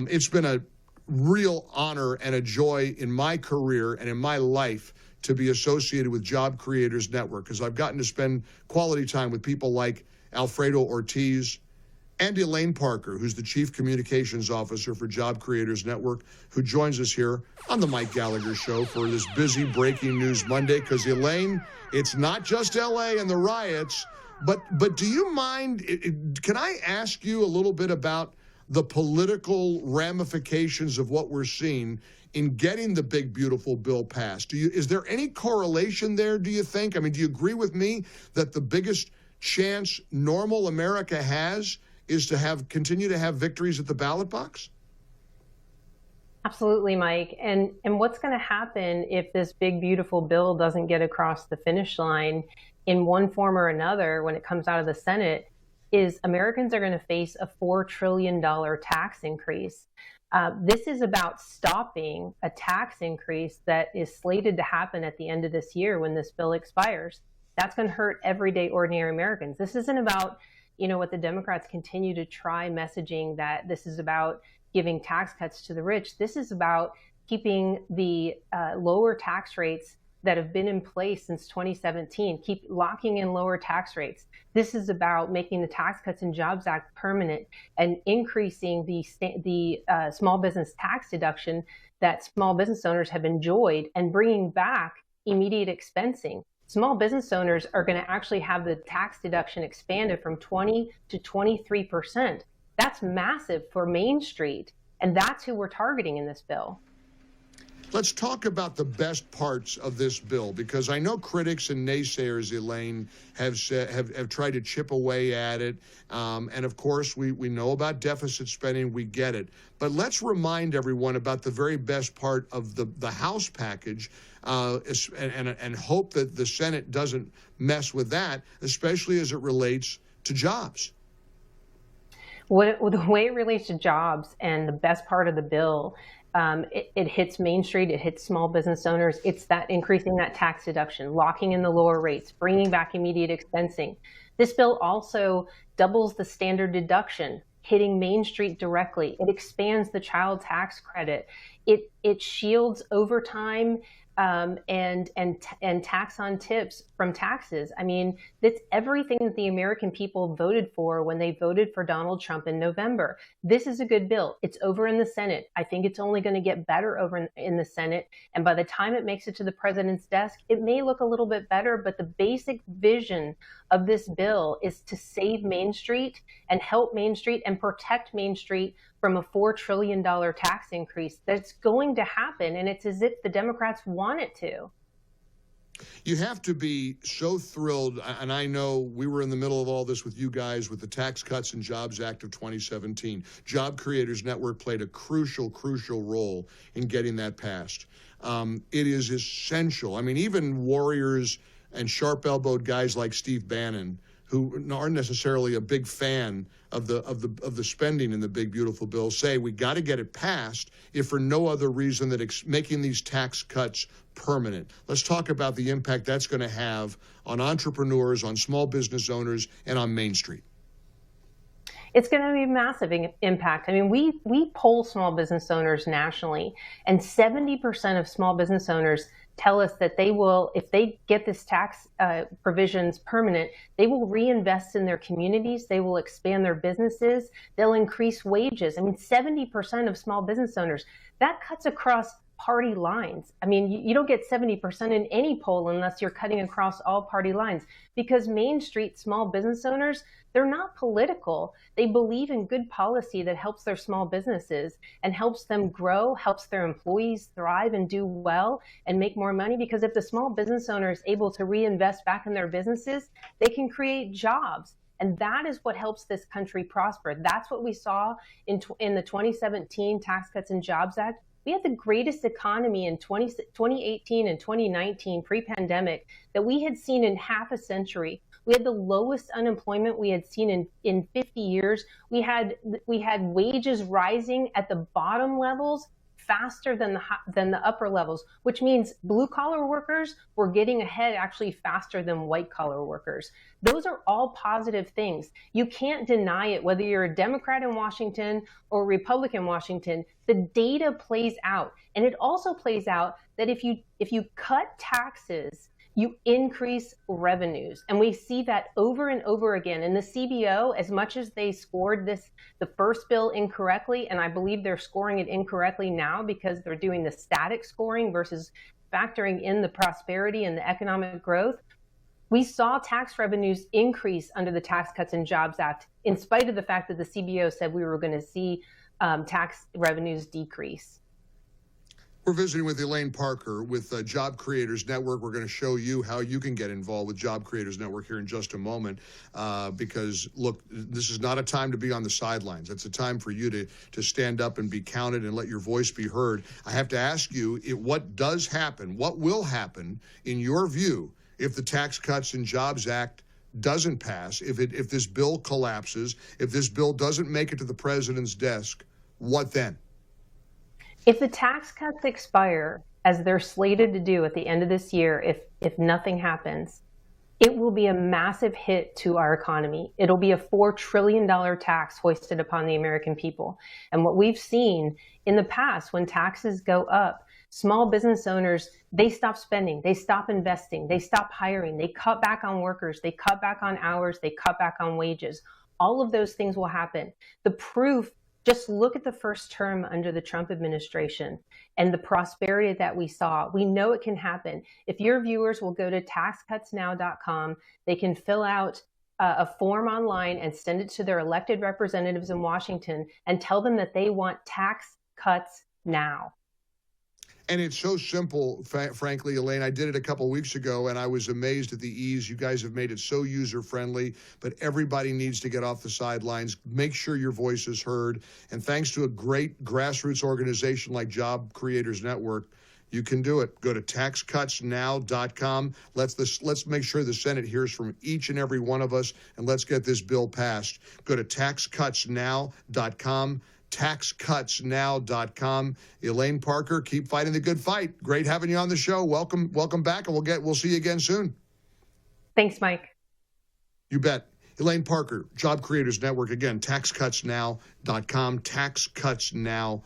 It's been a real honor and a joy in my career and in my life to be associated with Job Creators Network, because I've gotten to spend quality time with people like Alfredo Ortiz and Elaine Parker, who's the Chief Communications Officer for Job Creators Network, who joins us here on the Mike Gallagher Show for this busy Breaking News Monday. Because, Elaine, it's not just L.A. and the riots, but do you mind, can I ask you a little bit about the political ramifications of what we're seeing in getting the big, beautiful bill passed? Is there any correlation there, do you think? I mean, do you agree with me that the biggest chance normal America has is to continue to have victories at the ballot box? Absolutely, Mike. And what's going to happen if this big, beautiful bill doesn't get across the finish line in one form or another when it comes out of the Senate is Americans are going to face a $4 trillion tax increase. This is about stopping a tax increase that is slated to happen at the end of this year when this bill expires. That's going to hurt everyday, ordinary Americans. This isn't about, what the Democrats continue to try messaging that this is about giving tax cuts to the rich. This is about keeping the lower tax rates that have been in place since 2017, keep locking in lower tax rates. This is about making the Tax Cuts and Jobs Act permanent and increasing the small business tax deduction that small business owners have enjoyed and bringing back immediate expensing. Small business owners are going to actually have the tax deduction expanded from 20 to 23%. That's massive for Main Street, and that's who we're targeting in this bill. Let's talk about the best parts of this bill, because I know critics and naysayers, Elaine, have tried to chip away at it. And of course, we know about deficit spending. We get it. But let's remind everyone about the very best part of the House package and hope that the Senate doesn't mess with that, especially as it relates to jobs. The way it relates to jobs and the best part of the bill, it hits Main Street, it hits small business owners. It's that increasing that tax deduction, locking in the lower rates, bringing back immediate expensing. This bill also doubles the standard deduction, hitting Main Street directly. It expands the child tax credit. It shields overtime and tax on tips from taxes. I mean, that's everything that the American people voted for when they voted for Donald Trump in November. This is a good bill. It's over in the Senate. I think it's only going to get better over in the Senate. And by the time it makes it to the president's desk, it may look a little bit better, but the basic vision of this bill is to save Main Street and help Main Street and protect Main Street from a $4 trillion tax increase that's going to happen, and it's as if the Democrats want it to. You have to be so thrilled, and I know we were in the middle of all this with you guys with the Tax Cuts and Jobs Act of 2017. Job Creators Network played a crucial role in getting that passed. It is essential. I mean, even warriors and sharp-elbowed guys like Steve Bannon, who aren't necessarily a big fan of the spending in the big beautiful bill, say we got to get it passed if for no other reason than making these tax cuts permanent. Let's talk about the impact that's going to have on entrepreneurs, on small business owners, and on Main Street. It's going to be a massive impact. I mean, we poll small business owners nationally, and 70% of small business owners tell us that they will, if they get this tax provisions permanent, they will reinvest in their communities, they will expand their businesses, they'll increase wages. I mean, 70% of small business owners, that cuts across party lines. I mean, you don't get 70% in any poll unless you're cutting across all party lines, because Main Street small business owners, they're not political. They believe in good policy that helps their small businesses and helps them grow, helps their employees thrive and do well and make more money. Because if the small business owner is able to reinvest back in their businesses, they can create jobs. And that is what helps this country prosper. That's what we saw in the 2017 Tax Cuts and Jobs Act. We had the greatest economy in 2018 and 2019 pre-pandemic that we had seen in half a century. We had the lowest unemployment we had seen in 50 years. We had wages rising at the bottom levels faster than the upper levels, which means blue collar workers were getting ahead actually faster than white collar workers. Those are all positive things. You can't deny it, whether you're a Democrat in Washington or a Republican in Washington. The data plays out, and it also plays out that if you cut taxes, you increase revenues. And we see that over and over again. And the CBO, as much as they scored the first bill incorrectly, and I believe they're scoring it incorrectly now because they're doing the static scoring versus factoring in the prosperity and the economic growth, we saw tax revenues increase under the Tax Cuts and Jobs Act, in spite of the fact that the CBO said we were going to see tax revenues decrease. We're visiting with Elaine Parker with Job Creators Network. We're going to show you how you can get involved with Job Creators Network here in just a moment, because, look, this is not a time to be on the sidelines. It's a time for you to stand up and be counted and let your voice be heard. I have to ask you, what does happen, what will happen, in your view, if the Tax Cuts and Jobs Act doesn't pass, if this bill collapses, if this bill doesn't make it to the president's desk, what then? If the tax cuts expire, as they're slated to do at the end of this year, if nothing happens, it will be a massive hit to our economy. It'll be a $4 trillion tax hoisted upon the American people. And what we've seen in the past, when taxes go up, small business owners, they stop spending, they stop investing, they stop hiring, they cut back on workers, they cut back on hours, they cut back on wages. All of those things will happen. The proof, just look at the first term under the Trump administration and the prosperity that we saw. We know it can happen. If your viewers will go to taxcutsnow.com, they can fill out a form online and send it to their elected representatives in Washington and tell them that they want tax cuts now. And it's so simple, frankly, Elaine. I did it a couple of weeks ago, and I was amazed at the ease. You guys have made it so user-friendly, but everybody needs to get off the sidelines. Make sure your voice is heard. And thanks to a great grassroots organization like Job Creators Network, you can do it. Go to taxcutsnow.com. Let's make sure the Senate hears from each and every one of us, and let's get this bill passed. Go to taxcutsnow.com. taxcutsnow.com. Elaine Parker, keep fighting the good fight. Great having you on the show. Welcome back, and we'll see you again soon. Thanks, Mike. You bet. Elaine Parker, Job Creators Network. Again, taxcutsnow.com, taxcutsnow.com.